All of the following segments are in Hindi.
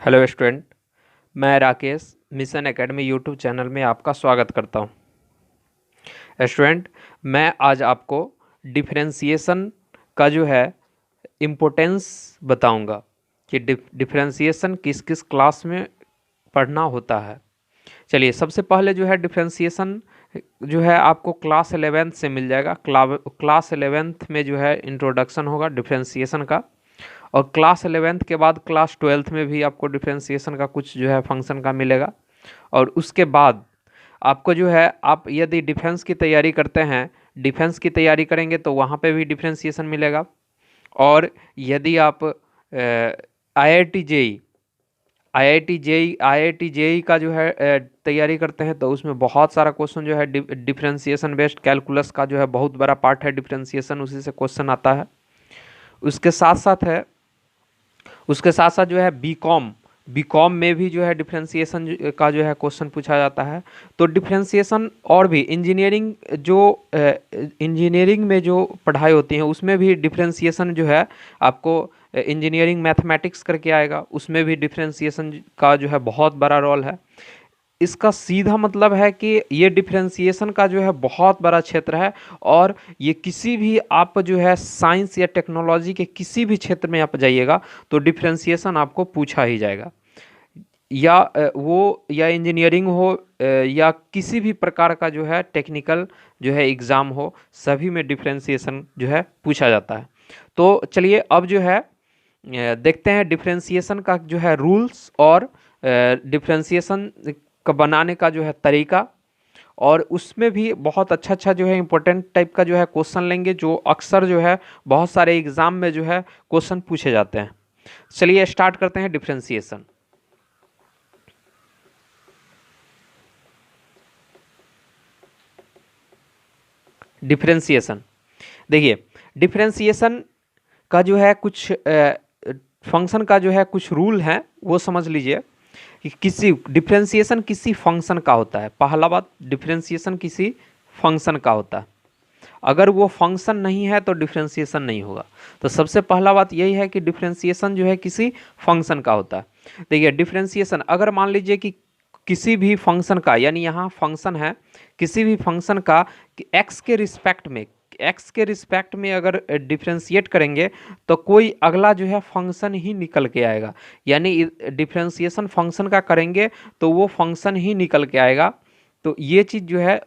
Hello student. मैं Rakesh mission academy YouTube channel में आपका स्वागत करता हूं। स्टूडेंट, मैं आज आपको डिफरेंशिएशन का जो है इम्पोर्टेंस बताऊंगा कि डिफरेंशिएशन किस किस क्लास में पढ़ना होता है। चलिए, सबसे पहले जो है डिफरेंशिएशन जो है आपको क्लास 11th से मिल जाएगा। क्लास 11th में जो है इंट्रोडक्शन होगा डिफरेंशिएशन का, और क्लास 11th के बाद क्लास 12th में भी आपको डिफरेंशिएशन का कुछ जो है फंक्शन का मिलेगा। और उसके बाद आपको जो है, आप यदि डिफेंस की तैयारी करते हैं, डिफेंस की तैयारी करेंगे तो वहाँ पे भी डिफरेंशिएशन मिलेगा। और यदि आप आईआईटी जेई आईआईटी जेई का जो है तैयारी करते हैं तो उसमें बहुत सारा क्वेश्चन जो है डिफरेंशिएशन बेस्ड कैलकुलस का जो है बहुत बड़ा पार्ट है डिफरेंशिएशन, उसी से क्वेश्चन आता है। उसके साथ साथ है उसके साथ साथ जो है बीकॉम में भी जो है डिफरेंशिएशन का जो है क्वेश्चन पूछा जाता है। तो डिफरेंशिएशन और भी इंजीनियरिंग में जो पढ़ाई होती है उसमें भी डिफरेंशिएशन जो है आपको इंजीनियरिंग मैथमेटिक्स करके आएगा, उसमें भी डिफरेंशिएशन का जो है बहुत बड़ा रोल है। इसका सीधा मतलब है कि ये डिफरेंशिएशन का जो है बहुत बड़ा क्षेत्र है, और ये किसी भी आप जो है साइंस या टेक्नोलॉजी के किसी भी क्षेत्र में आप जाइएगा तो डिफरेंशिएशन आपको पूछा ही जाएगा। या इंजीनियरिंग हो या किसी भी प्रकार का जो है टेक्निकल जो है एग्ज़ाम हो, सभी में डिफरेंशिएशन जो है पूछा जाता है। तो चलिए अब जो है देखते हैं डिफरेंशिएशन का जो है रूल्स, और डिफरेंशिएशन का बनाने का जो है तरीका। और उसमें भी बहुत अच्छा अच्छा जो है इंपॉर्टेंट टाइप का जो है क्वेश्चन लेंगे, जो अक्सर जो है बहुत सारे एग्जाम में जो है क्वेश्चन पूछे जाते हैं। चलिए स्टार्ट करते हैं डिफरेंशिएशन। डिफरेंशिएशन देखिए, डिफरेंशिएशन का जो है कुछ फंक्शन का जो है कुछ रूल है, वो समझ लीजिए कि किसी डिफरेंशिएशन किसी फंक्शन का होता है। पहला बात, डिफरेंशिएशन किसी फंक्शन का होता है। अगर वो फंक्शन नहीं है तो डिफरेंशिएशन नहीं होगा। तो सबसे पहला बात यही है कि डिफरेंशिएशन जो है किसी फंक्शन का होता है। देखिए, डिफरेंशिएशन अगर मान लीजिए कि किसी भी फंक्शन का, यानी यहाँ फंक्शन है, किसी भी फंक्शन का एक्स के रिस्पेक्ट में अगर डिफरेंशिएट करेंगे तो कोई अगला जो है फंक्शन ही निकल के आएगा। यानी डिफरेंशिएशन फंक्शन का करेंगे तो वो फंक्शन ही निकल के आएगा। तो ये चीज़ जो है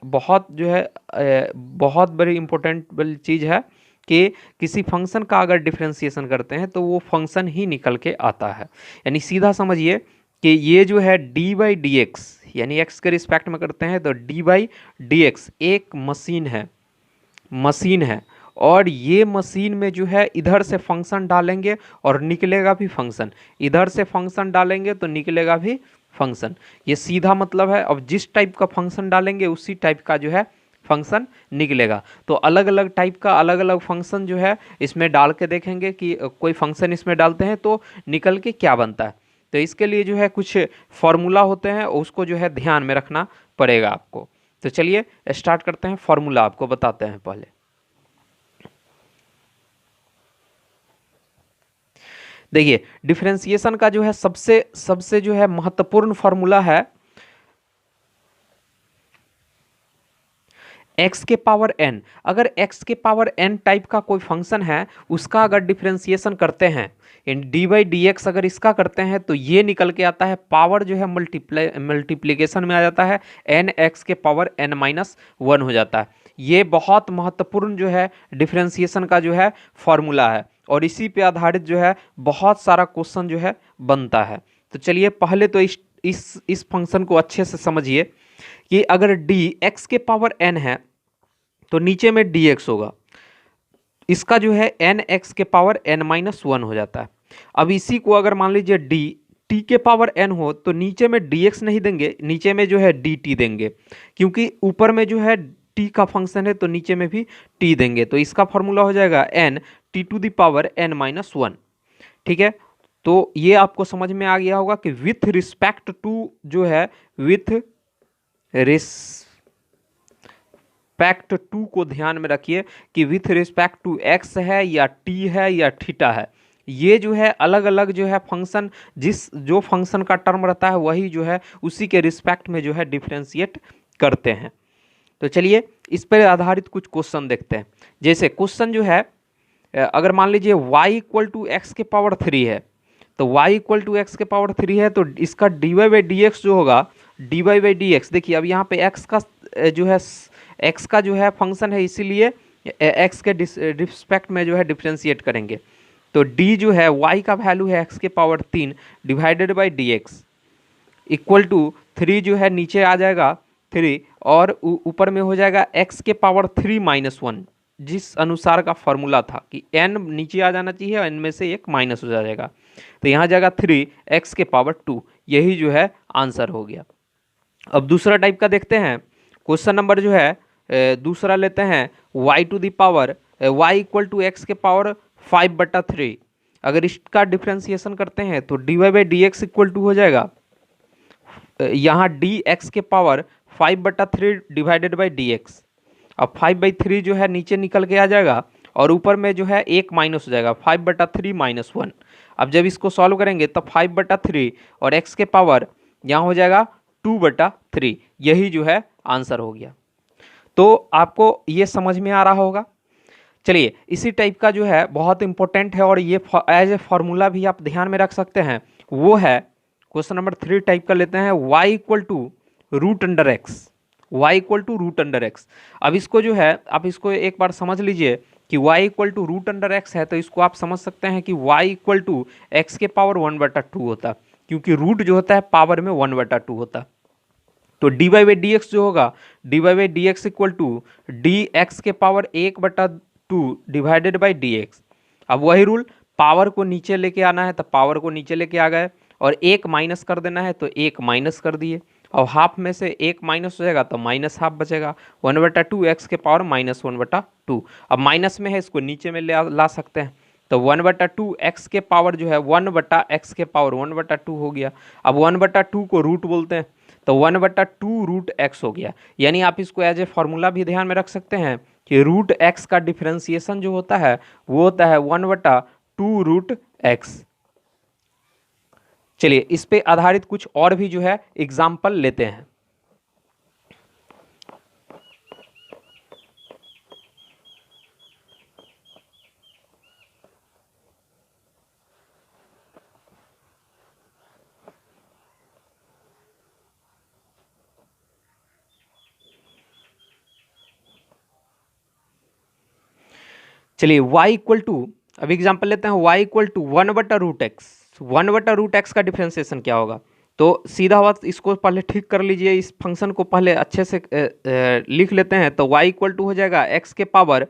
बहुत बड़ी इंपॉर्टेंट वाली चीज़ है कि किसी फंक्शन का अगर डिफरेंशिएशन करते हैं तो वो फंक्शन ही निकल के आता है। यानी सीधा समझिए कि ये जो है डी बाई डी एक्स, यानी एक्स के रिस्पेक्ट में करते हैं तो डी बाई डी एक्स एक मशीन है। और ये मशीन में जो है इधर से फंक्शन डालेंगे और निकलेगा भी फंक्शन, इधर से फंक्शन डालेंगे तो निकलेगा भी फंक्शन। ये सीधा मतलब है। अब जिस टाइप का फंक्शन डालेंगे उसी टाइप का जो है फंक्शन निकलेगा। तो अलग अलग टाइप का अलग अलग फंक्शन जो है इसमें डाल के देखेंगे कि कोई फंक्शन इसमें डालते हैं तो निकल के क्या बनता है। तो इसके लिए जो है कुछ फॉर्मूला होते हैं, उसको जो है ध्यान में रखना पड़ेगा आपको। तो चलिए स्टार्ट करते हैं, फॉर्मूला आपको बताते हैं पहले। देखिए, डिफरेंशिएशन का जो है सबसे सबसे जो है महत्वपूर्ण फॉर्मूला है एक्स के पावर एन। अगर एक्स के पावर एन टाइप का कोई फंक्शन है, उसका अगर डिफरेंशिएशन करते हैं, डी बाई डी एक्स अगर इसका करते हैं तो ये निकल के आता है, पावर जो है मल्टीप्लीकेशन में आ जाता है, एन एक्स के पावर एन माइनस वन हो जाता है। ये बहुत महत्वपूर्ण जो है डिफरेंशिएशन का जो है फॉर्मूला है, और इसी पे आधारित जो है बहुत सारा क्वेश्चन जो है बनता है। तो चलिए पहले तो इस फंक्शन को अच्छे से समझिए कि अगर डी एक्स के पावर एन है तो नीचे में डी एक्स होगा, इसका जो है एन एक्स के पावर एन माइनस वन हो जाता है। अब इसी को अगर मान लीजिए डी टी के पावर एन हो तो नीचे में डी एक्स नहीं देंगे, नीचे में जो है डी टी देंगे, क्योंकि ऊपर में जो है टी का फंक्शन है तो नीचे में भी टी देंगे। तो इसका फॉर्मूला हो जाएगा N T to the power N minus one. ठीक है, तो ये आपको समझ में आ गया होगा कि विथ रिस्पेक्ट टू जो है, विथ रिस्पेक्ट टू को ध्यान में रखिए कि विथ रिस्पेक्ट टू एक्स है या टी है या थीटा है, ये जो है अलग अलग जो है फंक्शन, जो फंक्शन का टर्म रहता है वही जो है उसी के रिस्पेक्ट में जो है डिफरेंशिएट करते हैं। तो चलिए इस पर आधारित कुछ क्वेश्चन देखते हैं। जैसे क्वेश्चन जो है अगर मान लीजिए y इक्वल टू एक्स के पावर 3 है, तो y इक्वल टू एक्स के पावर 3 है तो इसका dy बाई डी एक्स जो होगा, dy बाई डी एक्स, देखिए अब यहाँ पे x का जो है x का जो है फंक्शन है, इसीलिए x के रिस्पेक्ट में जो है डिफ्रेंशिएट करेंगे। तो d जो है y का वैल्यू है x के power 3 divided by d x equal to 3 जो है नीचे आ जाएगा 3 और ऊपर में हो जाएगा x के पावर 3 माइनस 1, जिस अनुसार का फॉर्मूला था कि n नीचे आ जाना चाहिए और n में से एक माइनस हो जाएगा, तो यहाँ जाएगा 3 x के पावर 2, यही जो है आंसर हो गया। अब दूसरा टाइप का देखते हैं। क्वेश्चन नंबर जो है दूसरा लेते हैं y to the power y equal to x के पावर 5/3। अगर इसका डिफ्रेंसिएशन करते हैं तो dy by d x equal to हो जाएगा यहाँ डी एक्स के power 5/3 divided by d x. अब 5/3 जो है नीचे निकल के आ जाएगा और ऊपर में जो है एक माइनस हो जाएगा 5/3 माइनस 1। अब जब इसको सॉल्व करेंगे तब 5/3 और x के पावर यहाँ हो जाएगा 2/3, यही जो है आंसर हो गया। तो आपको ये समझ में आ रहा होगा। चलिए इसी टाइप का जो है बहुत इंपॉर्टेंट है और ये एज ए फॉर्मूला भी आप ध्यान में रख सकते हैं, वो है क्वेश्चन नंबर 3 टाइप का लेते हैं y equal to root under x, y equal to root under x. अब इसको जो है आप इसको एक बार समझ लीजिए कि y equal to root under x है, तो इसको आप समझ सकते हैं कि y इक्वल टू एक्स के पावर 1/2 होता, क्योंकि रूट जो होता है पावर में 1/2 होता। तो d y by d x जो होगा, d y by d x equal to d x के power 1/2 divided by d x. अब वही रूल, पावर को नीचे लेके आना है तो पावर को नीचे लेके आ गए और एक माइनस कर देना है तो एक माइनस कर दिए, और हाफ में से एक माइनस हो जाएगा तो माइनस हाफ बचेगा, 1/2 एक्स के पावर -1/2। अब माइनस में है इसको नीचे में ला सकते हैं, तो 1/2 एक्स के पावर जो है 1/x के पावर 1/2 हो गया। अब 1/2 को रूट बोलते हैं तो 1/2 रूट एक्स हो गया। यानी आप इसको एज ए फॉर्मूला भी ध्यान में रख सकते हैं कि रूट एक्स का डिफरेंशिएशन जो होता है वो होता है 1/2 रूट एक्स। चलिए इस पे आधारित कुछ और भी जो है एग्जाम्पल लेते हैं। चलिए y इक्वल टू, अब एग्जाम्पल लेते हैं y इक्वल टू 1/रूट एक्स। 1/रूट एक्स का डिफरेंशिएशन क्या होगा, तो सीधा बात इसको पहले ठीक कर लीजिए, इस फंक्शन को पहले अच्छे से लिख लेते हैं। तो y इक्वल टू हो जाएगा x के पावर,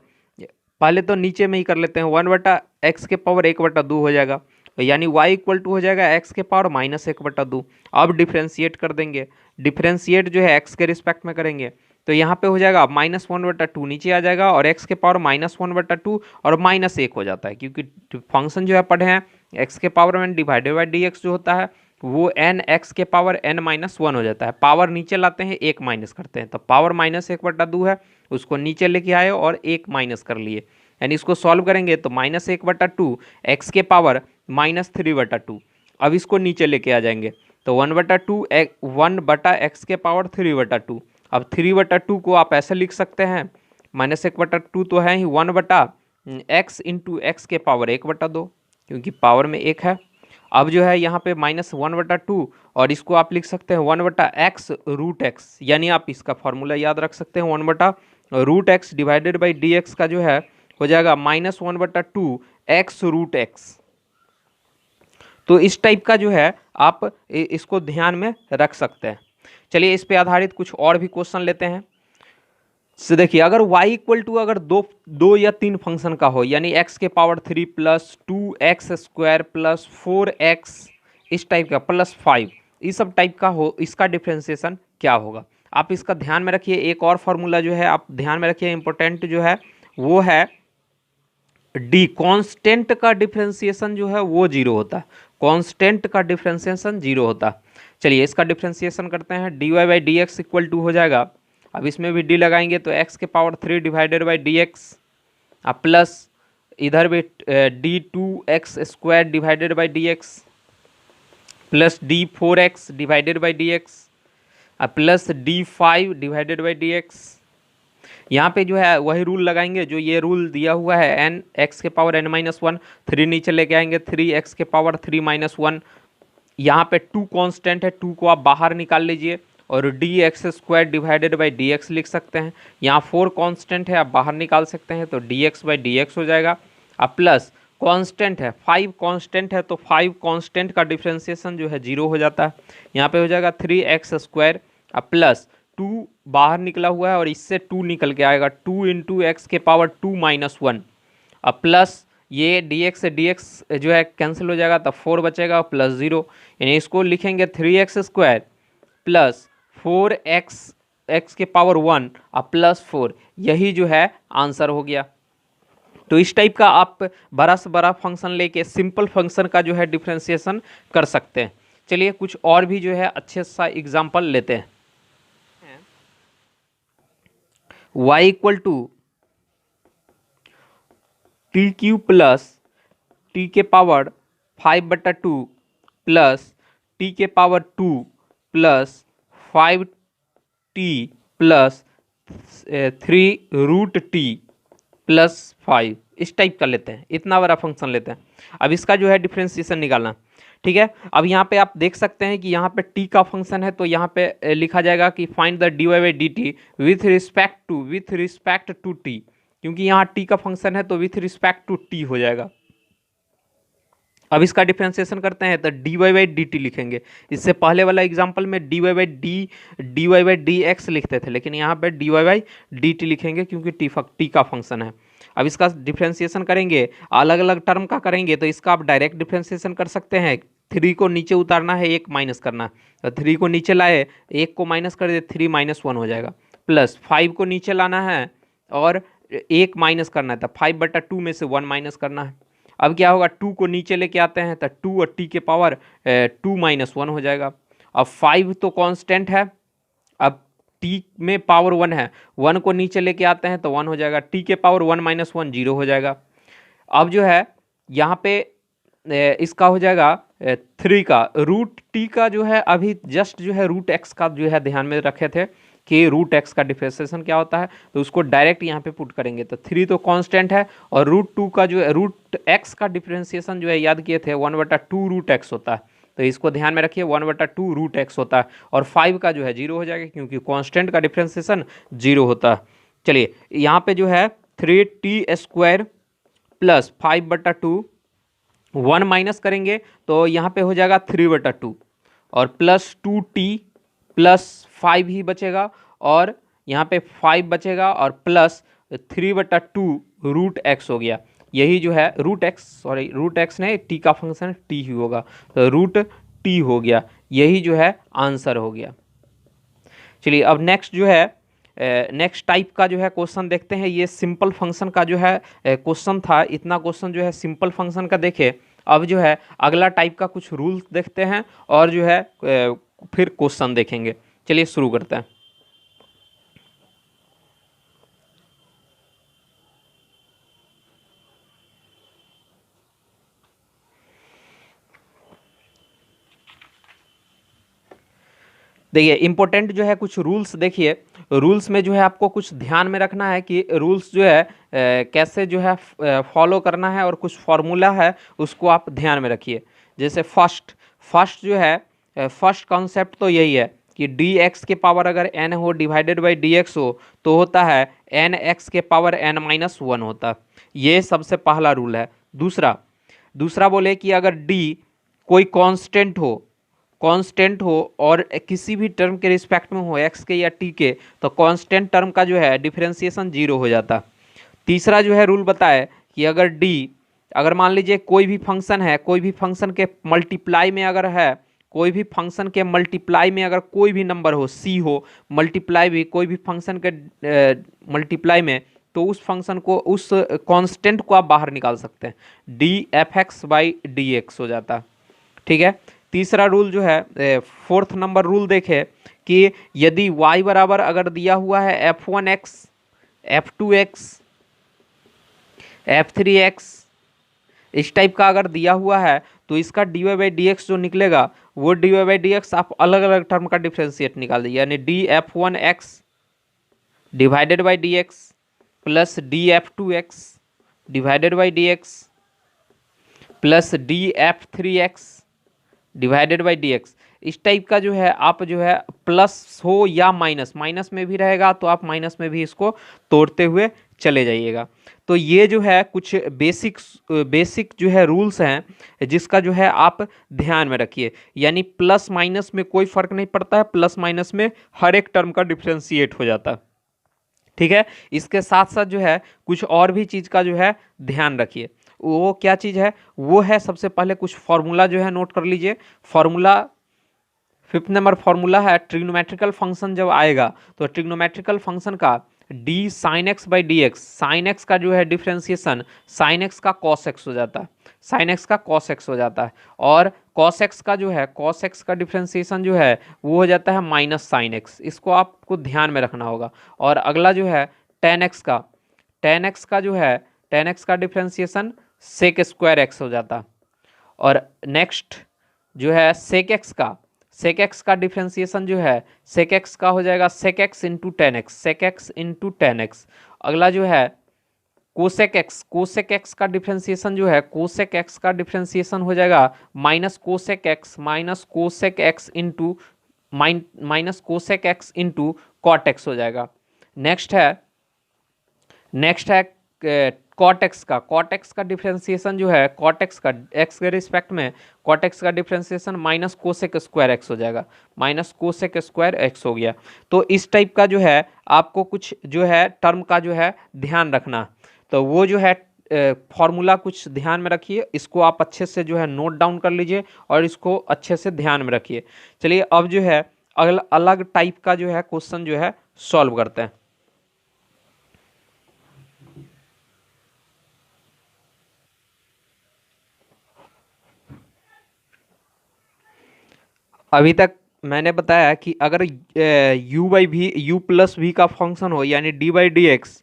पहले तो नीचे में ही कर लेते हैं, 1/x के पावर 1/2 हो जाएगा, यानी y इक्वल टू हो जाएगा x के पावर -1/2। अब डिफ्रेंशिएट कर देंगे, डिफ्रेंशिएट जो है x के रिस्पेक्ट में करेंगे तो यहाँ पे हो जाएगा -1/2 नीचे आ जाएगा और x के पावर -1/2 और -1 हो जाता है, क्योंकि फंक्शन जो है पढ़े हैं x के पावर में डिवाइडेड बाई डी एक्स जो होता है वो n x के पावर n-1 हो जाता है। पावर नीचे लाते हैं एक माइनस करते हैं, तो पावर -1/2 है, उसको नीचे लेके आए और एक माइनस कर लिए, यानी इसको सॉल्व करेंगे तो -1/2 x के पावर -3/2। अब इसको नीचे लेके आ जाएंगे तो 1/x के पावर 3/2। अब 3/2 को आप ऐसे लिख सकते हैं, -1/2 तो है ही 1/x इंटू एक्स के पावर 1/2, क्योंकि पावर में एक है। अब जो है यहाँ पे -1/2 और इसको आप लिख सकते हैं 1/x रूट एक्स, यानी आप इसका फॉर्मूला याद रख सकते हैं 1/रूट x divided by d x का जो है हो जाएगा -1/2 एक्स रूट एक्स। तो इस टाइप का जो है आप इसको ध्यान में रख सकते हैं। चलिए इस पे आधारित कुछ और भी क्वेश्चन लेते हैं। तो देखिए अगर y इक्वल टू अगर दो या तीन फंक्शन का हो, यानी x के power 3 plus 2x² plus 4x इस टाइप का प्लस 5 इस सब टाइप का हो, इसका डिफ्रेंशिएशन क्या होगा, आप इसका ध्यान में रखिए। एक और फॉर्मूला जो है आप ध्यान में रखिए, इंपॉर्टेंट जो है वो है डी, कांस्टेंट का डिफ्रेंशिएशन जो है वो 0 होता है, कांस्टेंट का डिफ्रेंशिएशन 0 होता है। चलिए इसका डिफ्रेंशिएशन करते हैं, d y by d x equal to हो जाएगा, अब इसमें भी डी लगाएंगे तो x के power 3 divided by d x plus इधर भी d2x² divided by d x plus d4x divided by d x plus d5 divided by d x. यहाँ पे जो है वही रूल लगाएंगे जो ये रूल दिया हुआ है, एन एक्स के पावर n-1, 3 नीचे लेके आएंगे, 3x के पावर 3-1। यहाँ पे 2 कांस्टेंट है, 2 को आप बाहर निकाल लीजिए और dx² divided by d x लिख सकते हैं। यहाँ 4 कांस्टेंट है, आप बाहर निकाल सकते हैं तो dx बाई डी एक्स हो जाएगा। अब प्लस कांस्टेंट है, 5 कांस्टेंट है तो 5 कांस्टेंट का डिफ्रेंसिएशन जो है 0 हो जाता है। यहाँ पे हो जाएगा 3x²। अब प्लस 2 बाहर निकला हुआ है और इससे 2 निकल के आएगा, 2 इंटू एक्स के पावर 2-1। अब प्लस ये dx से dx जो है कैंसिल हो जाएगा, तब 4 बचेगा प्लस 0, यानी इसको लिखेंगे 3x² प्लस 4x x के पावर 1 अब प्लस 4। यही जो है आंसर हो गया। तो इस टाइप का आप बड़ा से बड़ा फंक्शन लेके सिंपल फंक्शन का जो है डिफ्रेंसिएशन कर सकते हैं। चलिए कुछ और भी जो है अच्छे सा एग्जांपल लेते हैं। y equal to TQ plus t के पावर 5/2 प्लस t के power 2 plus 5t plus 3√t plus 5, इस टाइप का लेते हैं, इतना बड़ा फंक्शन लेते हैं। अब इसका जो है डिफ्रेंसिएशन निकालना, ठीक है। अब यहाँ पे आप देख सकते हैं कि यहाँ पे t का फंक्शन है तो यहाँ पे लिखा जाएगा कि find the dy/dt with respect to t, क्योंकि यहाँ t का फंक्शन है तो विथ रिस्पेक्ट टू t हो जाएगा। अब इसका डिफ्रेंसिएशन करते हैं तो dy/dt लिखेंगे। इससे पहले वाला एग्जांपल में dy/dx लिखते थे, लेकिन यहाँ पे dy/dt लिखेंगे क्योंकि t का फंक्शन है। अब इसका डिफ्रेंसिएशन करेंगे, अलग अलग टर्म का करेंगे तो इसका आप डायरेक्ट डिफ्रेंसिएशन कर सकते हैं। 3 को नीचे उतारना है, 1 माइनस करना है, तो 3 को नीचे लाए, 1 को माइनस कर दे, 3-1 हो जाएगा। प्लस 5 को नीचे लाना है और 1 माइनस करना है, तो 5/2 में से 1 माइनस करना है। अब क्या होगा, 2 को नीचे लेके आते हैं तो 2 और t के पावर 2-1 हो जाएगा। अब 5 तो कांस्टेंट है, अब t में पावर 1 है, 1 को नीचे लेके आते हैं तो 1 हो जाएगा, t के पावर 1-1 0 हो जाएगा। अब जो है यहाँ पे इसका हो जाएगा 3 का रूट t का जो है अभी जस्ट जो है √x का जो है ध्यान में रखे थे कि √x का डिफ्रेंसिएशन क्या होता है, तो उसको डायरेक्ट यहाँ पे पुट करेंगे तो 3 तो कांस्टेंट है और √2 का जो है √x का डिफ्रेंसिएशन जो है याद किए थे 1/2 √x होता है, तो इसको ध्यान में रखिए 1/2 √x होता है। और 5 का जो है 0 हो जाएगा क्योंकि कांस्टेंट का डिफ्रेंसिएशन 0 होता है। चलिए यहाँ पे जो है 3t² प्लस 5/2, 1 माइनस करेंगे तो यहाँ पे हो जाएगा 3/2 और प्लस 2t प्लस 5 ही बचेगा और यहाँ पे 5 बचेगा और प्लस 3/2 √x हो गया। यही जो है √x नहीं, t का फंक्शन t ही होगा, तो √t हो गया। यही जो है आंसर हो गया। चलिए अब नेक्स्ट जो है नेक्स्ट टाइप का जो है क्वेश्चन देखते हैं। ये सिंपल फंक्शन का जो है क्वेश्चन था, इतना क्वेश्चन जो है सिंपल फंक्शन का देखे। अब जो है अगला टाइप का कुछ रूल्स देखते हैं और जो है फिर क्वेश्चन देखेंगे। चलिए शुरू करते हैं। देखिए इंपॉर्टेंट जो है कुछ रूल्स देखिए, रूल्स में जो है आपको कुछ ध्यान में रखना है कि रूल्स जो है कैसे जो है फॉलो करना है और कुछ फॉर्मूला है उसको आप ध्यान में रखिए। जैसे फर्स्ट जो है फर्स्ट कॉन्सेप्ट तो यही है कि dx के पावर अगर n हो डिवाइडेड बाई dx हो तो होता है nx के पावर n-1 होता है। ये सबसे पहला रूल है। दूसरा बोले कि अगर d कोई कांस्टेंट हो और किसी भी टर्म के रिस्पेक्ट में हो x के या t के, तो कांस्टेंट टर्म का जो है डिफरेंशिएशन 0 हो जाता। तीसरा जो है रूल बताए कि अगर मान लीजिए कोई भी फंक्शन है, कोई भी फंक्शन के मल्टीप्लाई में अगर है, कोई भी फंक्शन के मल्टीप्लाई में अगर कोई भी नंबर हो, c हो, मल्टीप्लाई भी कोई भी फंक्शन के मल्टीप्लाई में, तो उस फंक्शन को उस कांस्टेंट को आप बाहर निकाल सकते हैं, df(x/dx) हो जाता। ठीक है। तीसरा रूल जो है फोर्थ नंबर रूल देखे कि यदि y बराबर अगर दिया हुआ है f1x, f2x, f3x इस टाइप का अगर दिया हुआ है तो इसका dy बाई डी एक्स जो निकलेगा वो dy बाई डी एक्स आप अलग अलग टर्म का डिफ्रेंशिएट निकाल दीजिए, यानी df1x divided by d x plus df2x divided by d x plus df3x divided by d x. इस टाइप का जो है आप जो है प्लस हो या माइनस, माइनस में भी रहेगा तो आप माइनस में भी इसको तोड़ते हुए चले जाइएगा। तो ये जो है कुछ बेसिक जो है रूल्स हैं जिसका जो है आप ध्यान में रखिए, यानी प्लस माइनस में कोई फर्क नहीं पड़ता है, प्लस माइनस में हर एक टर्म का डिफ्रेंशिएट हो जाता है। ठीक है, इसके साथ साथ जो है कुछ और भी चीज़ का जो है ध्यान रखिए। वो क्या चीज़ है, वो है सबसे पहले कुछ फॉर्मूला जो है नोट कर लीजिए। फॉर्मूला 5th नंबर फॉर्मूला है ट्रिग्नोमेट्रिकल फंक्शन जब आएगा तो ट्रिग्नोमेट्रिकल फंक्शन का d sine x by d x, sine x का जो है डिफ्रेंसिएशन साइन एक्स का कॉस एक्स हो जाता है, साइन एक्स का कॉस एक्स हो जाता है, और कॉस एक्स का जो है कॉस एक्स का डिफ्रेंसिएशन जो है वो हो जाता है माइनस साइन एक्स। इसको आपको ध्यान में रखना होगा। और अगला जो है टेन एक्स का, टेन एक्स का जो है टेन एक्स का डिफ्रेंसिएशन सेक स्क्वायर एक्स हो जाता है। और नेक्स्ट जो है सेक एक्स का, सेक एक्स का डिफ्रेंसिएशन जो है सेक एक्स का हो जाएगा sec x into tan x, sec x into tan x. अगला जो है कोसेक एक्स, कोसेक एक्स का डिफ्रेंसिएशन जो है कोसेक एक्स का डिफ्रेंसिएशन हो जाएगा minus cosec x into minus cosec x into cot x हो जाएगा। नेक्स्ट है कॉट एक्स का, कॉट एक्स का डिफ्रेंसिएशन जो है कॉट एक्स का एक्स के रिस्पेक्ट में कॉट एक्स का differentiation minus cosec square x हो जाएगा, माइनस कोसेक स्क्वायर एक्स हो गया। तो इस टाइप का जो है आपको कुछ जो है टर्म का जो है ध्यान रखना, तो वो जो है फॉर्मूला कुछ ध्यान में रखिए, इसको आप अच्छे से जो है नोट डाउन कर लीजिए और इसको अच्छे से ध्यान में रखिए। चलिए अब जो है अलग टाइप का जो है क्वेश्चन जो है सॉल्व करते हैं। अभी तक मैंने बताया कि अगर u by v u plus v का फंक्शन हो यानी d बाई डी एक्स,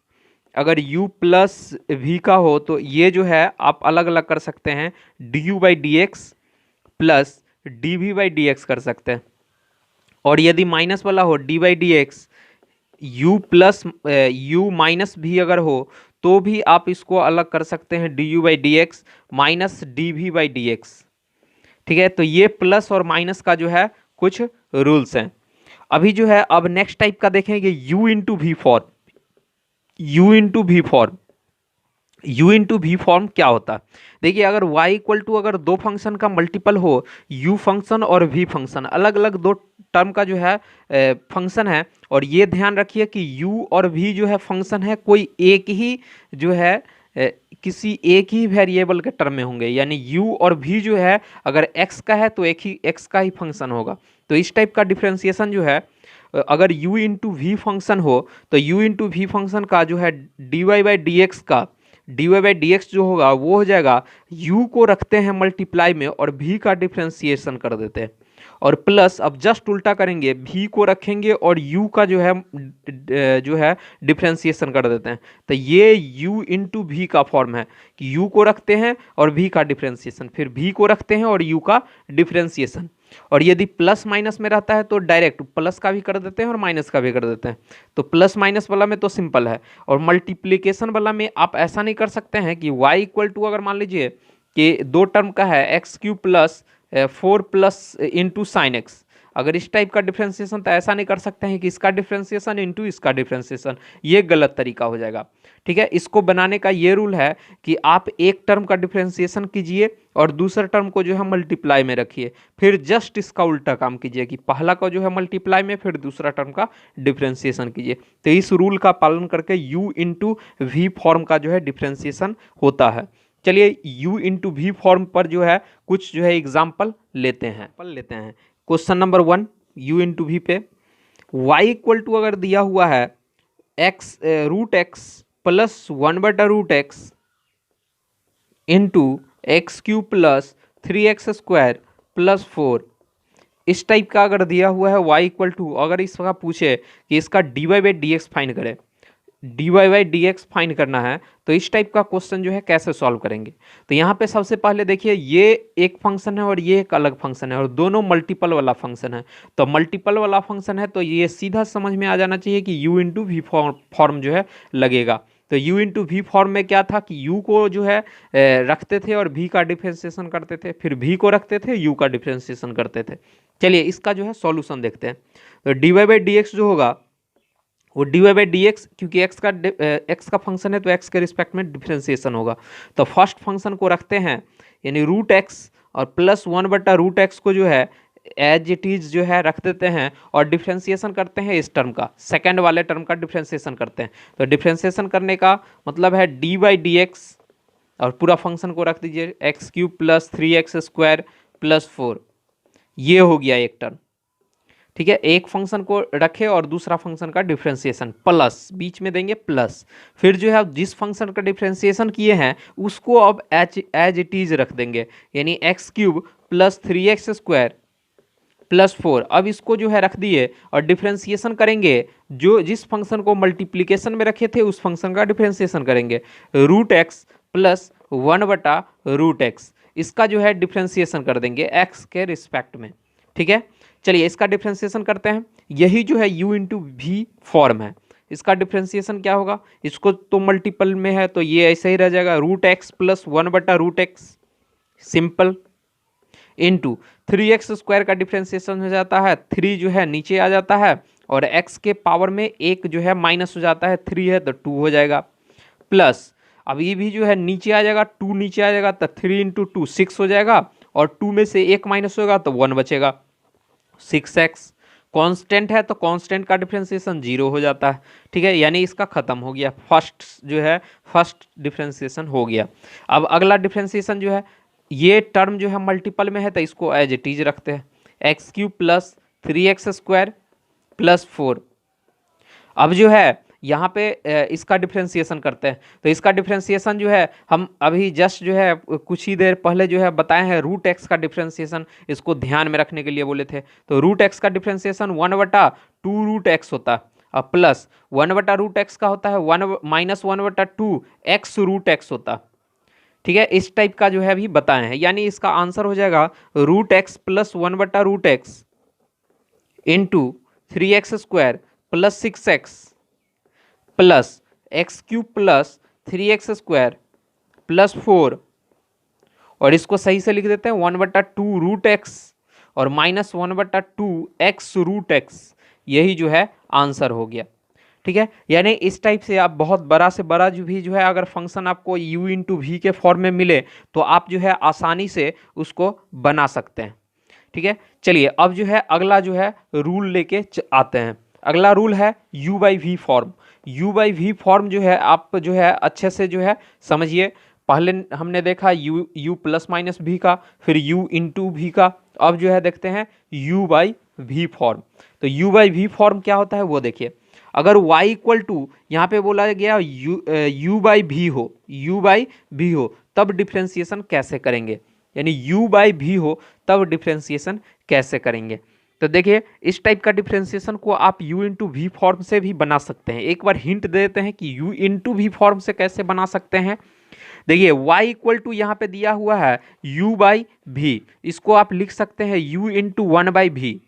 अगर u प्लस वी का हो तो ये जो है आप अलग अलग कर सकते हैं, d u by d x plus d v by d x कर सकते हैं। और यदि माइनस वाला हो d by d x u plus u minus भी अगर हो तो भी आप इसको अलग कर सकते हैं, d u by d x minus d v by d x. ठीक है, तो ये प्लस और माइनस का जो है कुछ रूल्स हैं। अभी जो है अब नेक्स्ट टाइप का देखेंगे u into v form. u into v form, u into v form क्या होता है? देखिए अगर y इक्वल टू अगर दो फंक्शन का मल्टीपल हो, u फंक्शन और v फंक्शन अलग अलग दो टर्म का जो है फंक्शन है, और ये ध्यान रखिए कि u और v जो है फंक्शन है कोई एक ही जो है किसी एक ही वेरिएबल के टर्म में होंगे, यानी u और v जो है अगर x का है तो एक ही x का ही फंक्शन होगा। तो इस टाइप का डिफ्रेंसिएशन जो है अगर u इंटू वी फंक्शन हो तो u इंटू वी फंक्शन का जो है d y by d x का d y by d x जो होगा वो हो जाएगा u को रखते हैं मल्टीप्लाई में और v का डिफ्रेंसिएशन कर देते हैं, और प्लस अब जस्ट उल्टा करेंगे, v को रखेंगे और u का जो है डिफ्रेंसिएशन कर देते हैं। तो ये u इंटू वी का फॉर्म है कि u को रखते हैं और v का डिफ्रेंसिएशन, फिर v को रखते हैं और u का डिफ्रेंसिएशन। और यदि प्लस माइनस में रहता है तो डायरेक्ट प्लस का भी कर देते हैं और माइनस का भी कर देते हैं। तो प्लस माइनस वाला में तो सिंपल है, और मल्टीप्लिकेशन वाला में आप ऐसा नहीं कर सकते हैं कि y इक्वल टू अगर मान लीजिए कि दो टर्म का है x cube plus 4 plus into sine x, अगर इस टाइप का डिफ्रेंसिएशन तो ऐसा नहीं कर सकते हैं कि इसका डिफ्रेंसिएशन इंटू इसका डिफ्रेंसिएशन, ये गलत तरीका हो जाएगा। ठीक है, इसको बनाने का ये रूल है कि आप एक टर्म का डिफ्रेंसिएशन कीजिए और दूसरे टर्म को जो है मल्टीप्लाई में रखिए, फिर जस्ट इसका उल्टा काम कीजिए कि पहला को जो है मल्टीप्लाई में फिर दूसरा टर्म का डिफ्रेंसिएशन कीजिए। तो इस रूल का पालन करके u इंटू वी फॉर्म का जो है डिफ्रेंसिएशन होता है। चलिए u इंटू वी फॉर्म पर जो है कुछ जो है एग्जाम्पल लेते हैं। Question number 1 u into v पे y इक्वल टू अगर दिया हुआ है x root x plus 1/√x into x cube plus 3x square plus 4, इस टाइप का अगर दिया हुआ है y इक्वल टू, अगर इसका पूछे कि इसका dy by d x find करें, d y by d x find करना है, तो इस टाइप का क्वेश्चन जो है कैसे सॉल्व करेंगे। तो यहाँ पे सबसे पहले देखिए ये एक फंक्शन है और ये एक अलग फंक्शन है और दोनों मल्टीपल वाला फंक्शन है। तो मल्टीपल वाला फंक्शन है तो ये सीधा समझ में आ जाना चाहिए कि u इंटू वी फॉर्म जो है लगेगा। तो u इंटू वी फॉर्म में क्या था कि u को जो है रखते थे और v का डिफ्रेंसिएशन करते थे, फिर v को रखते थे u का डिफ्रेंसिएशन करते थे। चलिए इसका जो है सॉल्यूशन देखते हैं। तो d y by d x जो होगा वो d y by d x, क्योंकि एक्स का फंक्शन है तो एक्स के रिस्पेक्ट में डिफ्रेंसिएशन होगा। तो फर्स्ट फंक्शन को रखते हैं यानी रूट एक्स और प्लस 1/√x को जो है एज इट इज जो है रख देते हैं और डिफ्रेंसिएशन करते हैं इस टर्म का, सेकेंड वाले टर्म का डिफ्रेंसिएशन करते हैं। तो डिफ्रेंसिएशन करने का मतलब है डी बाई डी एक्स और पूरा फंक्शन को रख दीजिए x³ + 3x² + 4, ये हो गया एक टर्म। ठीक है, एक फंक्शन को रखे और दूसरा फंक्शन का डिफरेंशिएशन प्लस बीच में देंगे प्लस, फिर जो है जिस फंक्शन का डिफरेंशिएशन किए हैं उसको अब एज इट इज रख देंगे यानी x³ + 3x² + 4। अब इसको जो है रख दिए और डिफरेंशिएशन करेंगे, जो जिस फंक्शन को मल्टीप्लिकेशन में रखे थे उस फंक्शन का डिफरेंशिएशन करेंगे √x + 1/√x, इसका जो है डिफरेंशिएशन कर देंगे x के रिस्पेक्ट में। ठीक है, चलिए इसका डिफरेंशिएशन करते हैं। यही जो है u इंटू वी फॉर्म है, इसका डिफरेंशिएशन क्या होगा, इसको तो मल्टीपल में है तो ये ऐसे ही रह जाएगा √x + 1/√x simple into 3x² का डिफरेंशिएशन हो जाता है, 3 जो है नीचे आ जाता है और x के पावर में एक जो है माइनस हो जाता है, 3 है तो 2 हो जाएगा प्लस, अब ये भी जो है नीचे आ जाएगा, 2 नीचे आ जाएगा तो 3 × 2 6 हो जाएगा और 2 में से एक माइनस होगा तो 1 बचेगा 6x। कांस्टेंट है तो कांस्टेंट का डिफरेंशिएशन 0 हो जाता है। ठीक है, यानी इसका खत्म हो गया, फर्स्ट जो है फर्स्ट डिफरेंशिएशन हो गया। अब अगला डिफरेंशिएशन जो है, ये टर्म जो है मल्टीपल में है तो इसको एज इट इज रखते हैं x³ + 3x² + 4। अब जो है यहाँ पे इसका डिफरेंशिएशन करते हैं, तो इसका डिफरेंशिएशन जो है हम अभी जस्ट जो है कुछ ही देर पहले जो है बताए हैं √x का डिफरेंशिएशन, इसको ध्यान में रखने के लिए बोले थे। तो √x का डिफरेंशिएशन 1/2√x होता है और प्लस 1/√x का होता है -1/2x√x होता। ठीक है, इस टाइप का जो है अभी बताए हैं, यानी इसका आंसर हो जाएगा √x + 1/√x into 3x² + 6x plus x³ + 3x² + 4, और इसको सही से लिख देते हैं 1/2√x और -1/2x√x, यही जो है आंसर हो गया। ठीक है, यानी इस टाइप से आप बहुत बड़ा से बड़ा जो भी जो है अगर फंक्शन आपको u इंटू वी के फॉर्म में मिले तो आप जो है आसानी से उसको बना सकते हैं। ठीक है, चलिए अब जो है अगला जो है रूल लेके आते हैं। अगला रूल है u/v फॉर्म। u/v फॉर्म जो है आप जो है अच्छे से जो है समझिए। पहले हमने देखा u + -v का, फिर u इंटू वी का, अब जो है देखते हैं u/v फॉर्म। तो u/v फॉर्म क्या होता है वो देखिए, अगर y = यहाँ पे बोला गया u/v हो, u/v हो तब डिफ्रेंसिएशन कैसे करेंगे, यानी u/v हो तब डिफ्रेंसिएशन कैसे करेंगे। तो देखिए इस टाइप का डिफ्रेंसिएशन को आप u इंटू वी फॉर्म से भी बना सकते हैं। एक बार हिंट दे देते हैं कि u इंटू वी फॉर्म से कैसे बना सकते हैं। देखिए y = यहाँ पे दिया हुआ है u/v, इसको आप लिख सकते हैं u इंटू 1/v।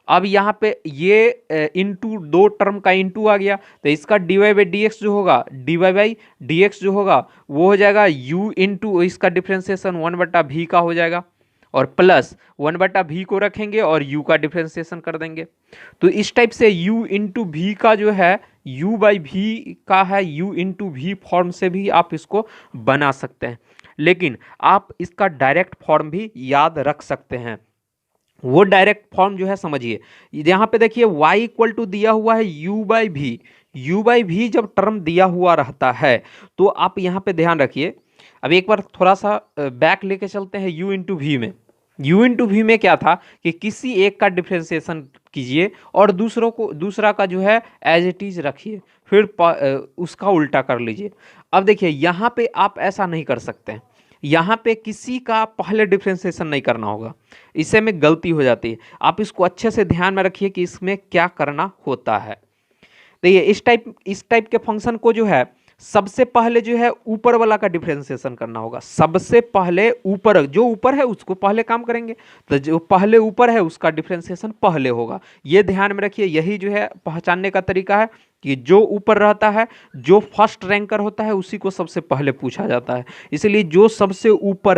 अब यहाँ पे ये इंटू दो टर्म का इंटू आ गया तो इसका dy/dx जो होगा, dy/dx जो होगा वो हो जाएगा u इंटू इसका डिफ्रेंसिएशन 1/v का हो जाएगा और प्लस 1/v को रखेंगे और u का डिफ्रेंसिएशन कर देंगे। तो इस टाइप से u इंटू वी का जो है u/v का है, u इंटू वी फॉर्म से भी आप इसको बना सकते हैं, लेकिन आप इसका डायरेक्ट फॉर्म भी याद रख सकते हैं। वो डायरेक्ट फॉर्म जो है समझिए, यहाँ पे देखिए y = दिया हुआ है u/v। u/v जब टर्म दिया हुआ रहता है तो आप यहाँ पे ध्यान रखिए। अब एक बार थोड़ा सा बैक लेके चलते हैं u इंटू वी में। u इंटू वी में क्या था कि किसी एक का डिफ्रेंसिएशन कीजिए और दूसरा का जो है एज इट इज रखिए, फिर उसका उल्टा कर लीजिए। अब देखिए यहाँ पे आप ऐसा नहीं कर सकते हैं, यहाँ पे किसी का पहले डिफ्रेंसिएशन नहीं करना होगा, इससे में गलती हो जाती है। आप इसको अच्छे से ध्यान में रखिए कि इसमें क्या करना होता है। तो ये इस टाइप के फंक्शन को जो है सबसे पहले जो है ऊपर वाला का डिफरेंशिएशन करना होगा। सबसे पहले ऊपर, जो ऊपर है उसको पहले काम करेंगे, तो जो पहले ऊपर है उसका डिफरेंशिएशन पहले होगा। ये ध्यान में रखिए, यही जो है पहचानने का तरीका है कि जो ऊपर रहता है, जो फर्स्ट रैंकर होता है उसी को सबसे पहले पूछा जाता है। इसलिए जो सबसे ऊपर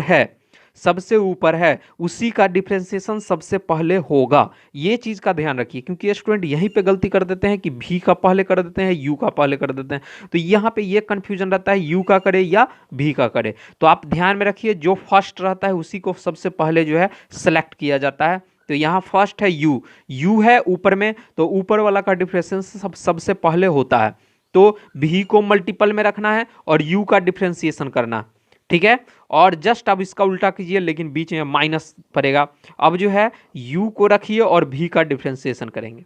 है उसी का डिफरेंशिएशन सबसे पहले होगा। ये चीज का ध्यान रखिए, क्योंकि स्टूडेंट यहीं पे गलती कर देते हैं कि भी का पहले कर देते हैं, यू का पहले कर देते हैं। तो यहाँ पे ये कंफ्यूजन रहता है यू का करे या भी का करे। तो आप ध्यान में रखिए, जो फर्स्ट रहता है उसी को सबसे पहले जो है सेलेक्ट किया जाता है। तो यहाँ फर्स्ट है यू है ऊपर में, तो ऊपर वाला का डिफरेंशिएशन सबसे पहले होता है। तो भी को मल्टीपल में रखना है और यू का डिफरेंशिएशन करना, ठीक है। और जस्ट अब इसका उल्टा कीजिए, लेकिन बीच में माइनस पड़ेगा। अब जो है u को रखिए और v का डिफरेंशिएशन करेंगे,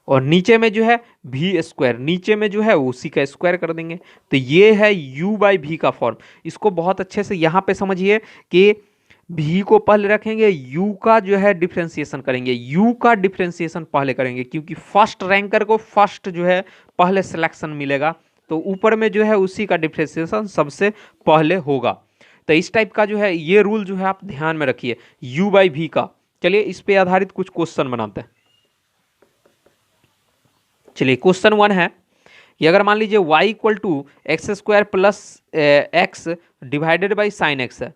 और नीचे में जो है v स्क्वायर, नीचे में जो है उसी का स्क्वायर कर देंगे। तो ये है u बाई v का फॉर्म। इसको बहुत अच्छे से यहाँ पे समझिए कि v को पहले रखेंगे, u का जो है डिफरेंशिएशन करेंगे, u का डिफरेंशिएशन पहले करेंगे, क्योंकि फर्स्ट रैंकर को फर्स्ट जो है पहले सिलेक्शन मिलेगा। तो ऊपर में जो है उसी का डिफरेंशिएशन सबसे पहले होगा। तो इस टाइप का जो है ये रूल जो है आप ध्यान में रखिए u बाई v का। चलिए इस पे आधारित कुछ क्वेश्चन बनाते हैं। चलिए क्वेश्चन 1 है कि अगर मान लीजिए y equal to x square plus x divided by sine x है,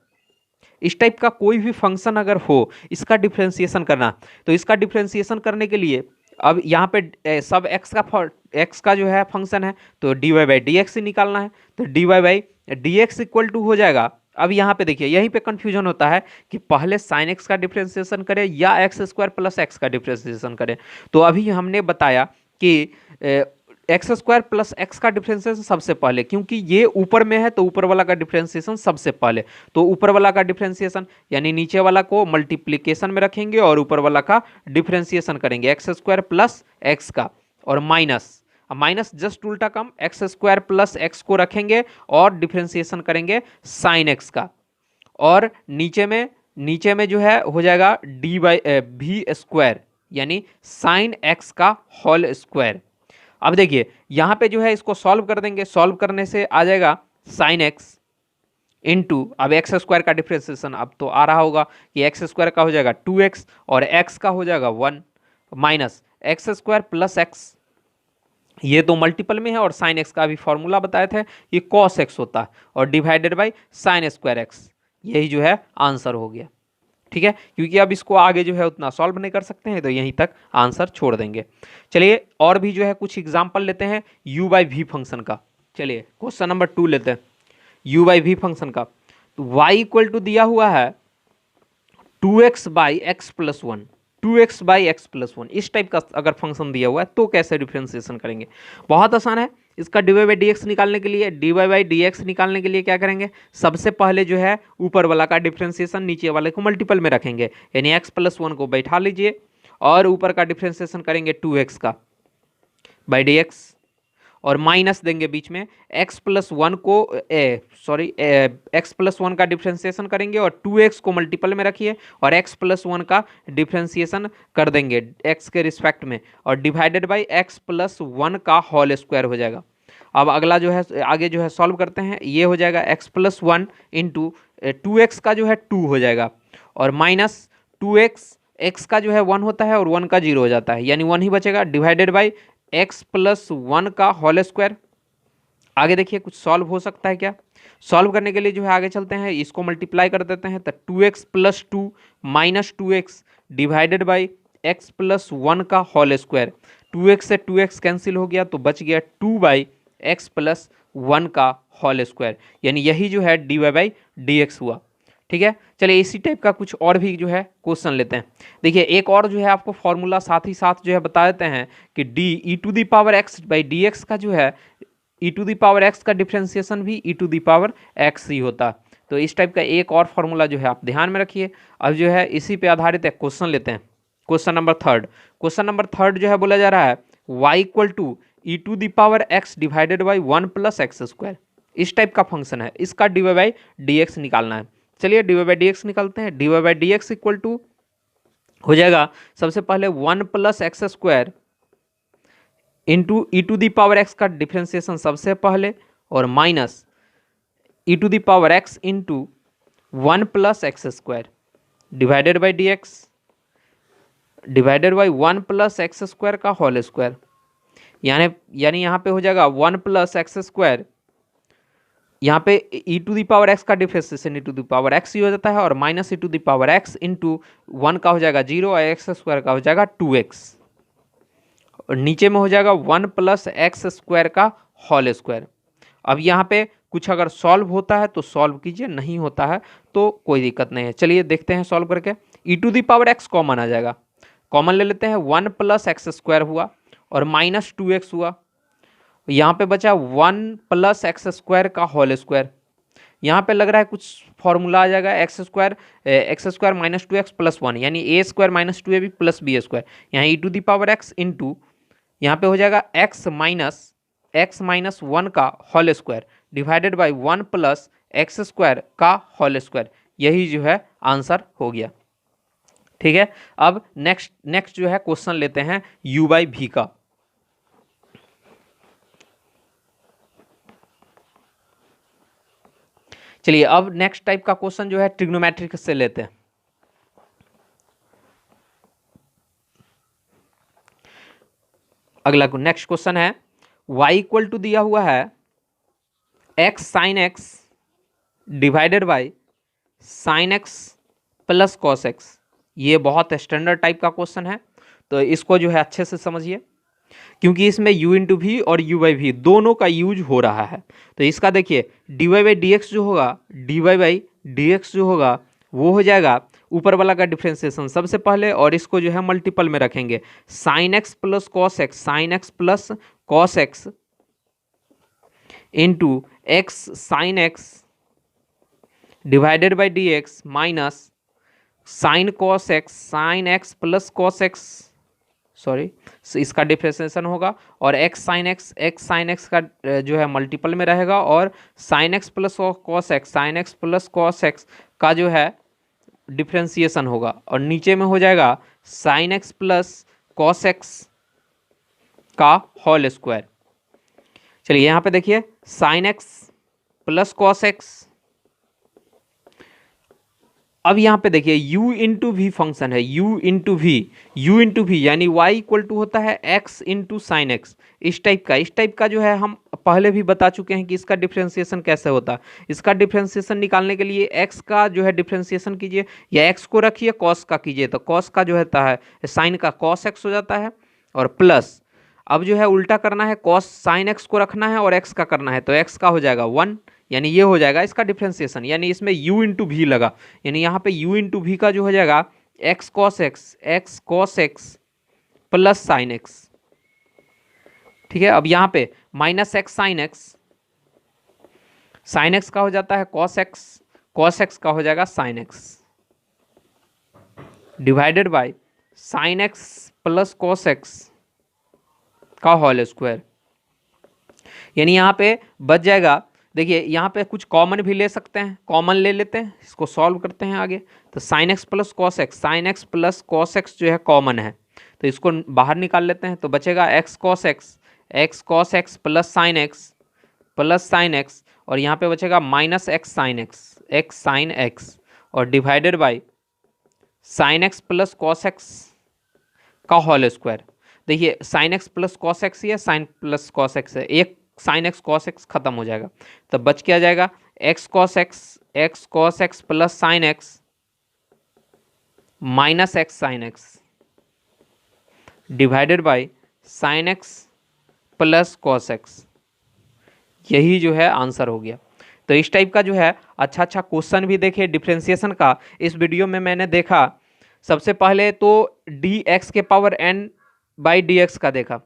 इस टाइप का कोई भी फंक्शन अगर हो, इसका डिफरेंशिएशन करना। तो इसका डिफरेंशिएशन करने के लिए अब यहाँ पे सब एक्स का जो है फंक्शन है, तो d y by d x निकालना है। तो d y by d x equal to हो जाएगा। अब यहाँ पे देखिए, यहीं पे कंफ्यूजन होता है कि पहले साइन एक्स का डिफरेंशिएशन करें या एक्स स्क्वायर प्लस एक्स का डिफरेंशिएशन करें। तो अभी हमने बताया कि एक्स स्क्वायर प्लस एक्स का डिफरेंशिएशन सबसे पहले, क्योंकि ये ऊपर में है तो ऊपर वाला का डिफरेंशिएशन सबसे पहले। तो ऊपर वाला का डिफरेंशिएशन यानी नीचे वाला को मल्टीप्लिकेशन में रखेंगे और ऊपर वाला का डिफरेंशिएशन करेंगे एक्स स्क्वायर प्लस एक्स का, और माइनस जस्ट उल्टा कम, एक्स स्क्वायर प्लस एक्स को रखेंगे और डिफरेंशिएशन करेंगे साइन एक्स का, और नीचे में जो है हो जाएगा डी बाई भी स्क्वायर यानी साइन एक्स का होल स्क्वायर। अब देखिए यहाँ पे जो है इसको सॉल्व कर देंगे, सॉल्व करने से आ जाएगा साइन एक्स इंटू, अब एक्स स्क्वायर का डिफरेंशिएशन अब तो आ रहा होगा कि एक्स स्क्वायर का हो जाएगा 2x और x का हो जाएगा 1, minus x square plus x, ये तो मल्टीपल में है, और साइन एक्स का भी फॉर्मूला बताए थे ये कॉस एक्स होता है, और divided by sine square x, यही जो है आंसर हो गया। ठीक है, क्योंकि अब इसको आगे जो है उतना सॉल्व नहीं कर सकते हैं, तो यहीं तक आंसर छोड़ देंगे। चलिए और भी जो है कुछ एग्जांपल लेते हैं u बाई वी फंक्शन का। चलिए क्वेश्चन नंबर 2 लेते हैं u बाई वी फंक्शन का। तो y इक्वल टू दिया हुआ है 2x by x plus 1, 2x by x plus 1, इस टाइप का अगर फंक्शन दिया हुआ है तो कैसे डिफरेंशिएशन करेंगे। बहुत आसान है, इसका d y by d x निकालने के लिए, d y by d x निकालने के लिए क्या करेंगे, सबसे पहले जो है ऊपर वाला का डिफरेंशिएशन नीचे वाले को मल्टीपल में रखेंगे, यानी एक्स प्लस 1 को बैठा लीजिए और ऊपर का डिफरेंशिएशन करेंगे 2x का बाई डी एक्स, और माइनस देंगे बीच में x प्लस 1 को x प्लस 1 का डिफरेंशिएशन करेंगे और 2x को मल्टीपल में रखिए और x प्लस 1 का डिफरेंशिएशन कर देंगे x के रिस्पेक्ट में, और डिवाइडेड बाई x प्लस 1 का होल स्क्वायर हो जाएगा। अब अगला जो है आगे जो है सॉल्व करते हैं, ये हो जाएगा x प्लस 1 इंटू 2x का जो है 2 हो जाएगा, और माइनस 2x, x का जो है 1 होता है और 1 का 0 हो जाता है, यानी 1 ही बचेगा, डिवाइडेड बाई x प्लस 1 का होल स्क्वायर। आगे देखिए कुछ सॉल्व हो सकता है क्या, सॉल्व करने के लिए जो है आगे चलते हैं, इसको मल्टीप्लाई कर देते हैं, तो 2x plus 2 minus 2x divided by x plus 1 का होल स्क्वायर। 2x से 2x कैंसिल हो गया तो बच गया 2 बाई एक्स प्लस 1 का होल स्क्वायर, यानी यही जो है d y by d x हुआ। ठीक है, चलिए इसी टाइप का कुछ और भी जो है क्वेश्चन लेते हैं। देखिए एक और जो है आपको फॉर्मूला साथ ही साथ जो है बता देते हैं कि d e to the power x by d x का जो है e to the power x का डिफरेंशिएशन भी e to the power x ही होता है। तो इस टाइप का एक और फॉर्मूला जो है आप ध्यान में रखिए। अब जो है इसी पे आधारित एक क्वेश्चन लेते हैं, क्वेश्चन नंबर 3। क्वेश्चन नंबर 3 जो है बोला जा रहा है y equal to e to the power x divided by 1 plus x square, इस टाइप का फंक्शन है, इसका d y by d x निकालना है। चलिए d y by d x निकालते हैं। D y by d x equal to हो जाएगा सबसे पहले 1 plus x square into e to the power x का डिफ्रेंसिएशन सबसे पहले, और minus e to the power x into 1 plus x square divided by d x divided by 1 plus x square का होल स्क्वायर, यानी यहाँ पे हो जाएगा 1 प्लस एक्स स्क्वायर, यहाँ पे e to the power x का differentiation e to the power x ही हो जाता है, और minus e to the power x into 1 का हो जाएगा 0 और एक्स स्क्वायर का हो जाएगा 2x, और नीचे में हो जाएगा 1 प्लस एक्स स्क्वायर का होल स्क्वायर। अब यहाँ पे कुछ अगर सॉल्व होता है तो सॉल्व कीजिए, नहीं होता है तो कोई दिक्कत नहीं है। चलिए देखते हैं सॉल्व करके। E to the power x common आ जाएगा, कॉमन ले लेते हैं, 1 प्लस एक्स स्क्वायर हुआ और माइनस 2x हुआ, यहाँ पे बचा 1 प्लस एक्स स्क्वायर का होल स्क्वायर। यहाँ पे लग रहा है कुछ फॉर्मूला आ जाएगा, x square minus 2x plus 1, यानी a square minus 2ab plus b square, यहाँ e to the power x into यहाँ पे हो जाएगा x माइनस 1 का whole square divided by 1 plus x square का होल स्क्वायर। यही जो है आंसर हो गया। ठीक है, अब नेक्स्ट जो है क्वेश्चन लेते हैं u बाई भी का। चलिए अब नेक्स्ट टाइप का क्वेश्चन जो है ट्रिग्नोमेट्रिक से लेते हैं। अगला नेक्स्ट क्वेश्चन है y इक्वल टू दिया हुआ है x sine x divided by sine x plus cos x। ये बहुत स्टैंडर्ड टाइप का क्वेश्चन है, तो इसको जो है अच्छे से समझिए, क्योंकि इसमें u इंटू भी और u बाई भी दोनों का यूज हो रहा है। तो इसका देखिए dy बाई डी एक्स जो होगा, dy बाई डी एक्स जो होगा वो हो जाएगा ऊपर वाला का डिफ्रेंसिएशन सबसे पहले, और इसको जो है मल्टीपल में रखेंगे, sign x plus cos x, sine x plus cos x into x sine x divided by d x minus sine cos x, sine x plus cos x, sorry इसका डिफ्रेंसिएशन होगा, और एक्स साइन एक्स का जो है मल्टीपल में रहेगा, और sign x plus cos x, sine x plus cos x का जो है डिफ्रेंसिएशन होगा, और नीचे में हो जाएगा sign x plus cos x का होल स्क्वायर। चलिए यहाँ पे देखिए sine x plus cos x, अब यहाँ पे देखिए u इंटू वी फंक्शन है, u इंटू वी यानी y इक्वल टू होता है x इंटू साइन एक्स। इस टाइप का जो है हम पहले भी बता चुके हैं कि इसका डिफ्रेंसिएशन कैसे होता है। इसका डिफ्रेंसिएशन निकालने के लिए x का जो है डिफ्रेंसिएशन कीजिए, या x को रखिए cos का कीजिए, तो cos का जो होता है साइन का cos x हो जाता है, और प्लस अब जो है उल्टा करना है, cos साइन x को रखना है और x का करना है, तो x का हो जाएगा 1, यानी ये हो जाएगा इसका डिफ्रेंसिएशन, यानी इसमें u इंटू भी लगा, यानी यहाँ पे u इंटू भी का जो हो जाएगा x cos x plus sign x। ठीक है, अब यहाँ पे माइनस एक्स साइन x का हो जाता है cos x का हो जाएगा sine x divided by sine x plus cos x का होल स्क्वायर, यानी यहाँ पे बच जाएगा। देखिए यहाँ पे कुछ कॉमन भी ले सकते हैं, कॉमन ले लेते हैं, इसको सॉल्व करते हैं आगे। तो sign x plus cos x जो है कॉमन है, तो इसको बाहर निकाल लेते हैं, तो बचेगा x cos x plus sine x, और यहाँ पे बचेगा माइनस एक्स साइन एक्स और divided by sine x plus cos x का होल स्क्वायर। देखिए sine x plus cos x ही है, साइन प्लस कॉस एक्स है, एक साइन एक्स कॉस एक्स खत्म हो जाएगा, तब बच क्या जाएगा x cos x plus sine x minus x sine x divided by sign x plus cos x. यही जो है आंसर हो गया। तो इस टाइप का जो है अच्छा क्वेश्चन भी देखिए डिफ्रेंसिएशन का इस वीडियो में मैंने देखा। सबसे पहले तो डी एक्स के power n by d x का देखा,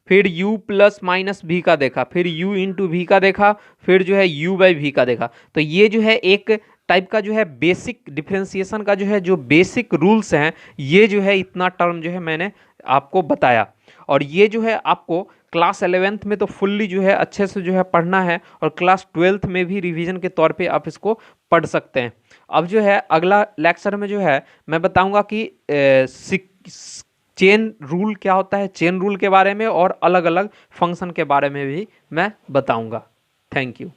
फिर u प्लस माइनस भी का देखा, फिर u इंटू भी का देखा, फिर जो है u बाई भी का देखा। तो ये जो है एक टाइप का जो है बेसिक डिफ्रेंसिएशन का जो है जो बेसिक रूल्स हैं, ये जो है इतना टर्म जो है मैंने आपको बताया, और ये जो है आपको क्लास 11th में तो फुल्ली जो है अच्छे से जो है पढ़ना है, और क्लास 12th में भी रिवीजन के तौर पे आप इसको पढ़ सकते हैं। अब जो है अगला लेक्चर में जो है मैं बताऊंगा कि चेन रूल क्या होता है, चेन रूल के बारे में और अलग अलग फंक्शन के बारे में भी मैं बताऊंगा। Thank you.